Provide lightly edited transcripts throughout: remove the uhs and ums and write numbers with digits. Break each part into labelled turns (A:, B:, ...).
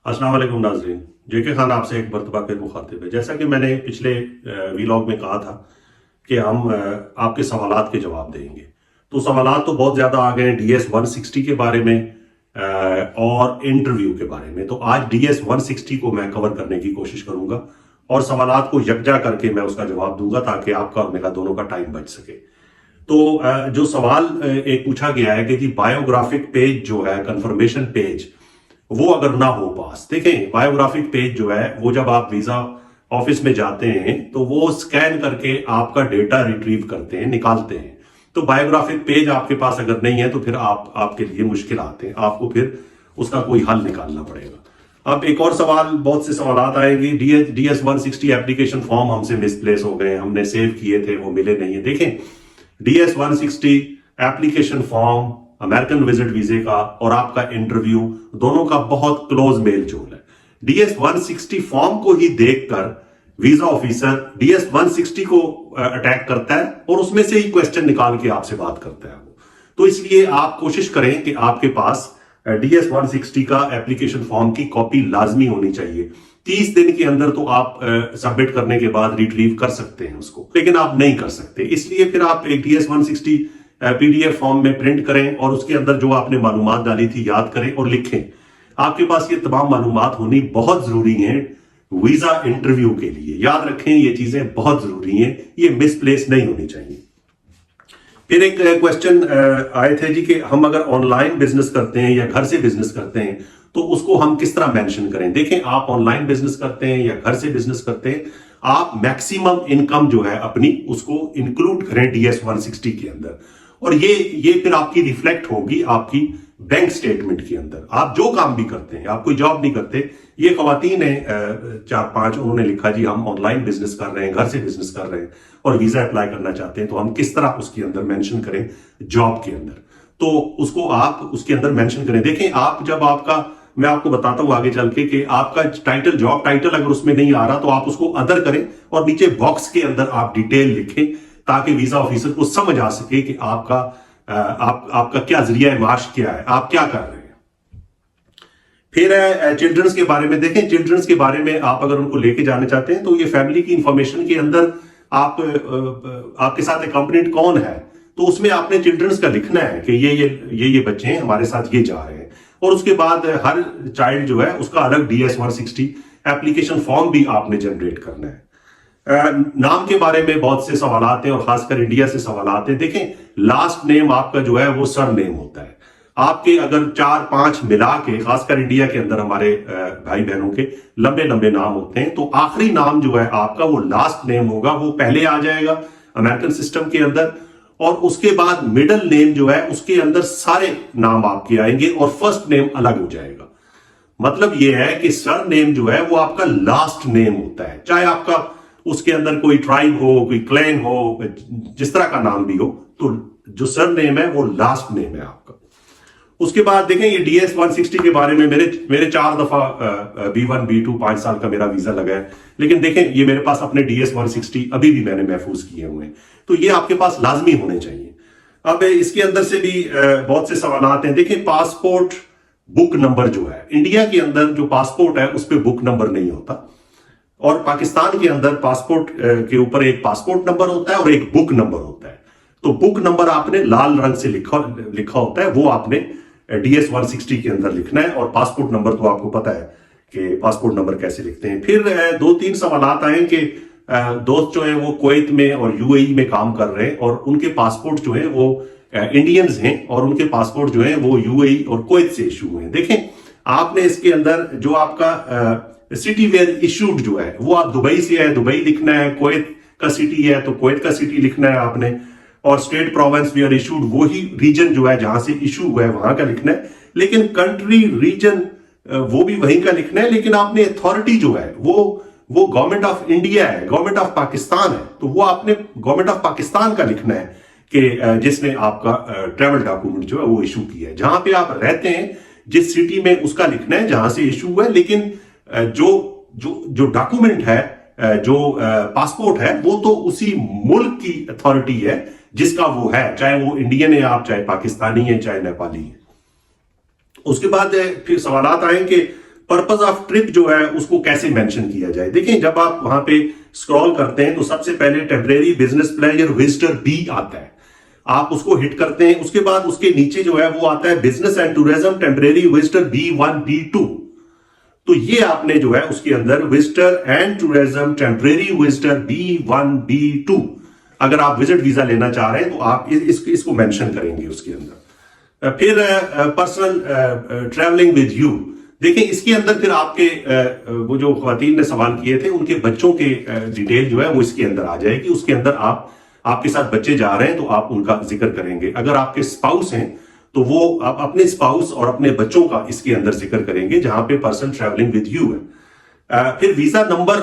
A: अस्सलाम वालेकुम नाजरीन। जेके खान आपसे एक मरतबा फिर मुखातिब है। जैसा कि मैंने पिछले वीलॉग में कहा था कि हम आपके सवालात के जवाब देंगे। तो सवालात तो बहुत ज़्यादा आ गए हैं DS 160 के बारे में और इंटरव्यू के बारे में। तो आज DS 160 को मैं कवर करने की कोशिश करूंगा और सवालात को यकजा करके मैं उसका जवाब दूंगा ताकि आपका और मेरा दोनों का टाइम बच सके। तो जो सवाल एक पूछा गया है कि जी बायोग्राफिक पेज जो है, कंफर्मेशन पेज, वो अगर ना हो पास, देखें बायोग्राफिक पेज जो है वो जब आप वीजा ऑफिस में जाते हैं तो वो स्कैन करके आपका डेटा रिट्रीव करते हैं, निकालते हैं। तो बायोग्राफिक पेज आपके पास अगर नहीं है तो फिर आपके लिए मुश्किल आते हैं, आपको फिर उसका कोई हल निकालना पड़ेगा। अब एक और सवाल, बहुत से सवाल आएंगे, DS 160 एप्लीकेशन फॉर्म हमसे मिसप्लेस हो गए, हमने सेव किए थे वो मिले नहीं है। देखें DS 160 application form, American visit visa का और आपका इंटरव्यू, दोनों का बहुत क्लोज मेल जोल है। DS 160 फॉर्म को ही देखकर वीजा ऑफिसर DS 160 को अटैक करता है और उसमें से ही क्वेश्चन निकाल के आपसे बात करता है वो। तो इसलिए आप कोशिश करें कि आपके पास DS 160 का एप्लीकेशन फॉर्म की कॉपी लाजमी होनी चाहिए। 30 दिन के अंदर तो आप सबमिट करने के बाद रिट्रीव कर सकते हैं उसको, लेकिन आप नहीं कर सकते। इसलिए फिर आप एक DS 160 PDF फॉर्म में प्रिंट करें और उसके अंदर जो आपने मालूमात डाली थी याद करें और लिखें। आपके पास ये तमाम मालूमात होनी बहुत जरूरी है वीजा इंटरव्यू के लिए। याद रखें, ये चीजें बहुत जरूरी हैं, ये मिसप्लेस नहीं होनी चाहिए। फिर एक क्वेश्चन आए थे जी कि हम अगर ऑनलाइन बिजनेस करते हैं या घर से बिजनेस करते हैं तो उसको हम किस तरह मेंशन करें। देखें, आप ऑनलाइन बिजनेस करते हैं या घर से बिजनेस करते हैं, आप मैक्सिमम इनकम जो है अपनी उसको इंक्लूड करें DS 160 के अंदर, और ये फिर आपकी रिफ्लेक्ट होगी आपकी बैंक स्टेटमेंट के अंदर। आप जो काम भी करते हैं, आप कोई जॉब नहीं करते, ये खवातीन है 4-5, उन्होंने लिखा जी हम ऑनलाइन बिजनेस कर रहे हैं, घर से बिजनेस कर रहे हैं और वीजा अप्लाई करना चाहते हैं, तो हम किस तरह उसके अंदर मेंशन करें जॉब के अंदर। तो उसको आप उसके अंदर मेंशन करें। देखें, आप जब आपका, मैं आपको बताता हूं आगे चल के कि आपका टाइटल, जॉब टाइटल अगर उसमें नहीं आ रहा तो आप उसको अदर करें और नीचे बॉक्स के अंदर आप डिटेल लिखें ताकि वीजा ऑफिसर को समझ आ सके कि आपका क्या जरिया माश क्या है, आप क्या कर रहे हैं। फिर है चिल्ड्रंस के बारे में। देखें, चिल्ड्रंस के बारे में आप अगर उनको लेके जाना चाहते हैं तो ये फैमिली की इंफॉर्मेशन के अंदर आपके साथ अकम्पनीड कौन है, तो उसमें आपने चिल्ड्रंस का लिखना है कि ये बच्चे हैं हमारे साथ, ये जा रहे हैं। और उसके बाद हर चाइल्ड जो है उसका अलग DS 160 एप्लीकेशन फॉर्म भी आपने जनरेट करना है। नाम के बारे में बहुत से सवाल आते हैं और खासकर इंडिया से सवाल आते हैं। देखें, लास्ट नेम आपका जो है वो सर नेम होता है। आपके अगर 4-5 मिला के, खासकर इंडिया के अंदर हमारे भाई बहनों के लंबे लंबे नाम होते हैं, तो आखिरी नाम जो है आपका वो लास्ट नेम होगा, वो पहले आ जाएगा अमेरिकन सिस्टम के अंदर, और उसके बाद मिडल नेम जो है उसके अंदर सारे नाम आपके आएंगे और फर्स्ट नेम अलग हो जाएगा। मतलब यह है कि सर नेम जो है वो आपका लास्ट नेम होता है, चाहे आपका उसके अंदर कोई ट्राइब हो, कोई क्लैन हो, जिस तरह का नाम भी हो, तो जो सर नेम है वो लास्ट नेम है आपका। उसके बाद देखें, ये DS 160 के बारे में मेरे 4 दफा B1 B2 5 साल का मेरा वीजा लगा है, लेकिन देखें ये मेरे पास अपने DS 160 अभी भी मैंने महफूज किए हुए हैं, तो ये आपके पास लाजमी होने चाहिए। अब इसके अंदर से भी बहुत से सवाल आते हैं। देखें, पासपोर्ट बुक नंबर जो है, इंडिया के अंदर जो पासपोर्ट है उस पर बुक नंबर नहीं होता, और पाकिस्तान के अंदर पासपोर्ट के ऊपर एक पासपोर्ट नंबर होता है और एक बुक नंबर होता है। तो बुक नंबर आपने लाल रंग से लिखा होता है, वो आपने DS 160 के अंदर लिखना है, और पासपोर्ट नंबर तो आपको पता है कि पासपोर्ट नंबर कैसे लिखते हैं। फिर 2-3 सवाल आए कि दोस्त जो है वो कुवैत में और UAE में काम कर रहे हैं और उनके पासपोर्ट जो है वो इंडियंस हैं और उनके पासपोर्ट जो है वो UAE और कुवैत से इशू हुए हैं। देखें, आपने इसके अंदर जो आपका सिटी वेयर इशूड जो है वो आप दुबई से है, दुबई लिखना है, कुवैत का सिटी है तो कुवैत का सिटी लिखना है आपने, और स्टेट प्रोविंस वेयर इशूड वही रीजन जो है जहां से इशू हुआ है वहां का लिखना है। लेकिन कंट्री रीजन वो भी वहीं का लिखना है, लेकिन आपने अथॉरिटी जो है वो गवर्नमेंट ऑफ इंडिया है, गवर्नमेंट ऑफ पाकिस्तान है, तो वो आपने गवर्नमेंट ऑफ पाकिस्तान का लिखना है कि जिसने आपका ट्रेवल डॉक्यूमेंट जो है वो इशू किया है। जहां पे आप रहते हैं जिस सिटी में उसका लिखना है जहां से इशू हुआ है, लेकिन जो डॉक्यूमेंट है, जो पासपोर्ट है, वो तो उसी मुल्क की अथॉरिटी है जिसका वो है, चाहे वो इंडियन है आप, चाहे पाकिस्तानी है, चाहे नेपाली है। उसके बाद फिर सवाल आए कि पर्पस ऑफ ट्रिप जो है उसको कैसे मेंशन किया जाए। देखिए जब आप वहां पे स्क्रॉल करते हैं तो सबसे पहले temporary business pleasure visitor B आता है, आप उसको हिट करते हैं। उसके बाद उसके नीचे जो है वो आता है business and tourism temporary visitor B1 B2। तो ये आपने जो है उसके अंदर visitor and tourism temporary visitor B1 B2 अगर आप विजिट वीजा लेना चाह रहे हैं तो आप इसको मेंशन करेंगे उसके अंदर। फिर पर्सनल ट्रैवलिंग विद यू, देखिए इसके अंदर फिर आपके वो जो खवातीन ने सवाल किए थे उनके बच्चों के डिटेल जो है वो इसके अंदर आ जाएगी। उसके अंदर आपके साथ बच्चे जा रहे हैं तो आप उनका जिक्र करेंगे। अगर आपके स्पाउस हैं तो वो आप अपने स्पाउस और अपने बच्चों का इसके अंदर जिक्र करेंगे जहां पे पर्सन ट्रैवलिंग विद यू है। फिर वीजा नंबर,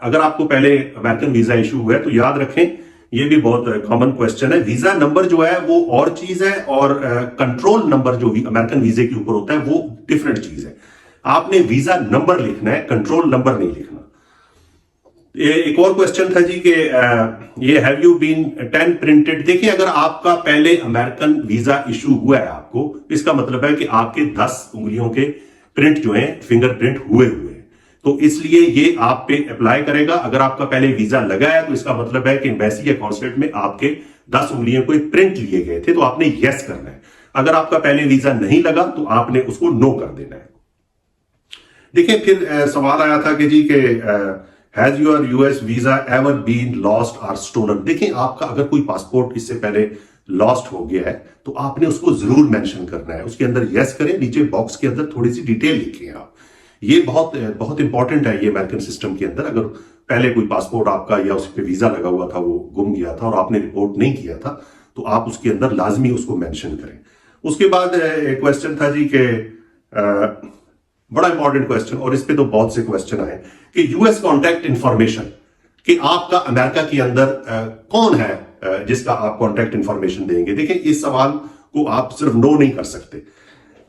A: अगर आपको पहले अमेरिकन वीजा इशू हुआ है तो याद रखें ये भी बहुत कॉमन क्वेश्चन है, वीजा नंबर जो है वो और चीज है और कंट्रोल नंबर जो अमेरिकन वीजे के ऊपर होता है वो डिफरेंट चीज है। आपने वीजा नंबर लिखना है, कंट्रोल नंबर नहीं लिखना। एक और क्वेश्चन था जी कि ये हैव यू बीन 10 प्रिंटेड, देखिए अगर आपका पहले अमेरिकन वीजा इशू हुआ है आपको, इसका मतलब है कि आपके 10 उंगलियों के प्रिंट जो है फिंगरप्रिंट हुए हैं, तो इसलिए ये आप पे अप्लाई करेगा। अगर आपका पहले वीजा लगा है तो इसका मतलब है कि एम्बेसी या कॉन्सुलेट में आपके 10 उंगलियों को प्रिंट लिए गए थे, तो आपने यस करना है। अगर आपका पहले वीजा नहीं लगा तो आपने उसको नो कर देना है। देखिए फिर सवाल आया था कि जी के has your US visa ever been lost और स्टोलन। देखिए आपका अगर कोई पासपोर्ट इससे पहले लॉस्ट हो गया है तो आपने उसको जरूर मेंशन करना है, उसके अंदर यस करें, नीचे बॉक्स के अंदर थोड़ी सी डिटेल लिखें आप। ये बहुत बहुत इंपॉर्टेंट है ये अमेरिकन सिस्टम के अंदर। अगर पहले कोई पासपोर्ट आपका या उस पर वीजा लगा हुआ था वो गुम गया था और आपने रिपोर्ट नहीं किया था तो आप उसके अंदर लाजमी उसको मेंशन करें। उसके बाद एक क्वेश्चन था जी के बड़ा इंपॉर्टेंट क्वेश्चन, और इस पे तो बहुत से क्वेश्चन आए कि यूएस कॉन्टैक्ट इंफॉर्मेशन, कि आपका अमेरिका के अंदर कौन है जिसका आप कॉन्टैक्ट इंफॉर्मेशन देंगे। देखिए इस सवाल को आप सिर्फ नो नहीं कर सकते।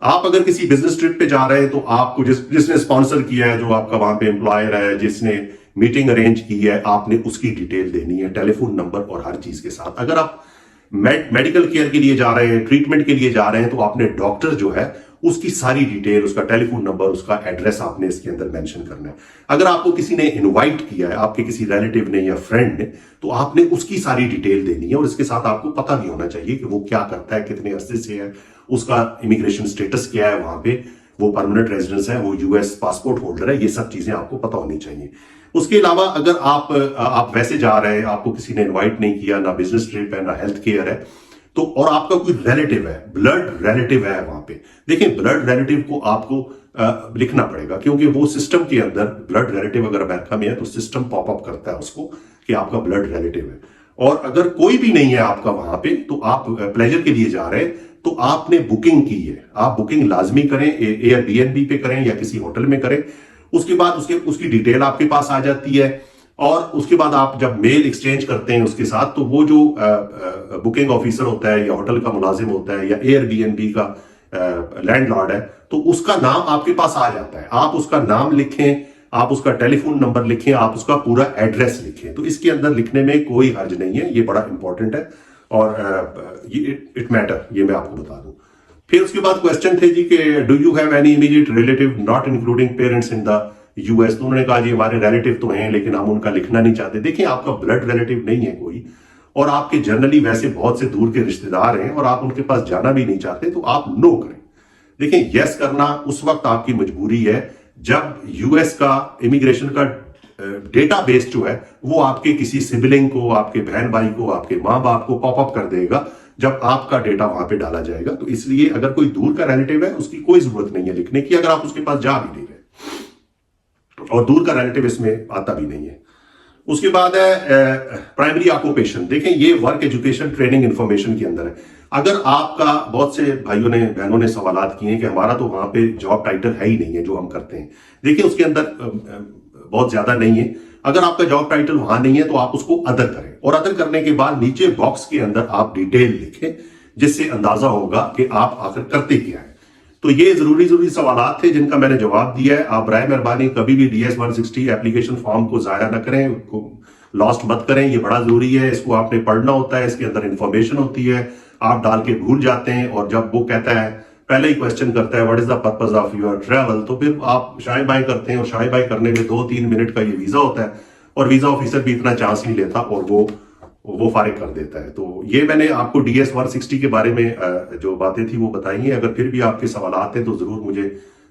A: आप अगर किसी बिजनेस ट्रिप पे जा रहे हैं तो आपको जिसने स्पॉन्सर किया है, जो आपका वहां पे एम्प्लॉयर है, जिसने मीटिंग अरेंज की है, आपने उसकी डिटेल देनी है टेलीफोन नंबर और हर चीज के साथ। अगर आप मेडिकल केयर के लिए जा रहे हैं, ट्रीटमेंट के लिए जा रहे हैं, तो आपने डॉक्टर जो है उसकी सारी डिटेल, उसका टेलीफोन नंबर, उसका एड्रेस आपने इसके अंदर मेंशन करना है। अगर आपको किसी ने इनवाइट किया है, आपके किसी रिलेटिव ने या फ्रेंड ने, तो आपने उसकी सारी डिटेल देनी है और इसके साथ आपको पता भी होना चाहिए कि वो क्या करता है, कितने अरसे से है, उसका इमिग्रेशन स्टेटस क्या है, वहां पे वो परमानेंट रेजिडेंस है, वो यूएस पासपोर्ट होल्डर है, ये सब चीजें आपको पता होनी चाहिए। उसके अलावा अगर आप वैसे जा रहे हैं, आपको किसी ने इनवाइट नहीं किया, ना बिजनेस ट्रिप है ना हेल्थ केयर है, तो और आपका कोई रिलेटिव है, ब्लड रिलेटिव है वहां पे, देखिए ब्लड रिलेटिव को आपको लिखना पड़ेगा, क्योंकि वो सिस्टम के अंदर ब्लड रिलेटिव अगर अमेरिका में है तो सिस्टम पॉपअप करता है उसको कि आपका ब्लड रिलेटिव है। और अगर कोई भी नहीं है आपका वहां पे, तो आप प्लेजर के लिए जा रहे हैं तो आपने बुकिंग की है, आप बुकिंग लाजमी करें, एयरबीएनबी पे करें या किसी होटल में करें। उसके बाद उसकी डिटेल आपके पास आ जाती है और उसके बाद आप जब मेल एक्सचेंज करते हैं उसके साथ, तो वो जो बुकिंग ऑफिसर होता है या होटल का मुलाजिम होता है या एयरबीएनबी का लैंडलॉर्ड है, तो उसका नाम आपके पास आ जाता है। आप उसका नाम लिखें, आप उसका टेलीफोन नंबर लिखें, आप उसका पूरा एड्रेस लिखें, तो इसके अंदर लिखने में कोई हर्ज नहीं है, ये बड़ा इंपॉर्टेंट है और इट मैटर, ये मैं आपको बता दूं। फिर उसके बाद क्वेश्चन थे जी कि do you have any immediate relative not including parents in the US. तो उन्होंने कहा जी हमारे रिलेटिव तो हैं लेकिन हम उनका लिखना नहीं चाहते। देखिए आपका ब्लड रिलेटिव नहीं है कोई, और आपके जनरली वैसे बहुत से दूर के रिश्तेदार हैं और आप उनके पास जाना भी नहीं चाहते, तो आप नो करें। देखिए यस करना उस वक्त आपकी मजबूरी है जब यूएस का इमिग्रेशन का डेटाबेस जो है वो आपके किसी सिबलिंग को, आपके बहन भाई को, आपके माँ बाप को पॉपअप कर देगा जब आपका डेटा वहां पे डाला जाएगा। तो इसलिए अगर कोई दूर का रिलेटिव है उसकी कोई जरूरत नहीं है लिखने की, अगर आप उसके पास जा भी नहीं रहे, और दूर का रिलेटिव इसमें आता भी नहीं है। उसके बाद है प्राइमरी ऑक्यूपेशन। देखें ये वर्क एजुकेशन ट्रेनिंग इंफॉर्मेशन के अंदर है। अगर आपका, बहुत से भाइयों ने बहनों ने सवाल किए हैं कि हमारा तो वहां पे जॉब टाइटल है ही नहीं है जो हम करते हैं। देखिए उसके अंदर बहुत ज्यादा नहीं है। अगर आपका जॉब टाइटल वहां नहीं है तो आप उसको अदर करें, और अदर करने के बाद नीचे बॉक्स के अंदर आप डिटेल लिखें जिससे अंदाजा होगा कि आप आखिर करते क्या है। तो ये जरूरी सवाल थे जिनका मैंने जवाब दिया है। आप बराए मेहरबानी कभी भी DS 160 एप्लीकेशन फॉर्म को जाया ना करें, लॉस्ट मत करें, ये बड़ा जरूरी है। इसको आपने पढ़ना होता है, इसके अंदर इंफॉर्मेशन होती है, आप डाल के भूल जाते हैं, और जब वो कहता है पहले ही क्वेश्चन करता है what is the purpose of your travel, तो फिर आप शाय बाय करते हैं और शाय बाय करने में 2-3 मिनट का ये वीजा होता है और वीजा ऑफिसर भी इतना चांस नहीं लेता और वो फारिग कर देता है। तो ये मैंने आपको DS 160 के बारे में जो बातें थी वो बताई हैं। अगर फिर भी आपके सवालात हैं तो जरूर मुझे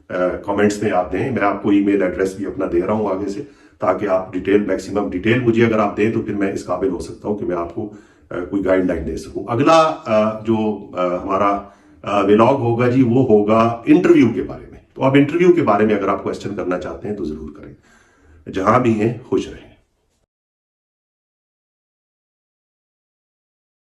A: कमेंट्स में आप दें। मैं आपको ईमेल एड्रेस भी अपना दे रहा हूं आगे से, ताकि आप मैक्सिमम डिटेल मुझे अगर आप दें तो फिर मैं इस काबिल हो सकता हूं कि मैं आपको कोई गाइडलाइन दे सकूं। अगला जो हमारा व्लॉग होगा जी, वो होगा इंटरव्यू के बारे में। तो अब इंटरव्यू के बारे में अगर आप क्वेश्चन करना चाहते हैं तो जरूर करें। जहां भी हैं खुश रहें।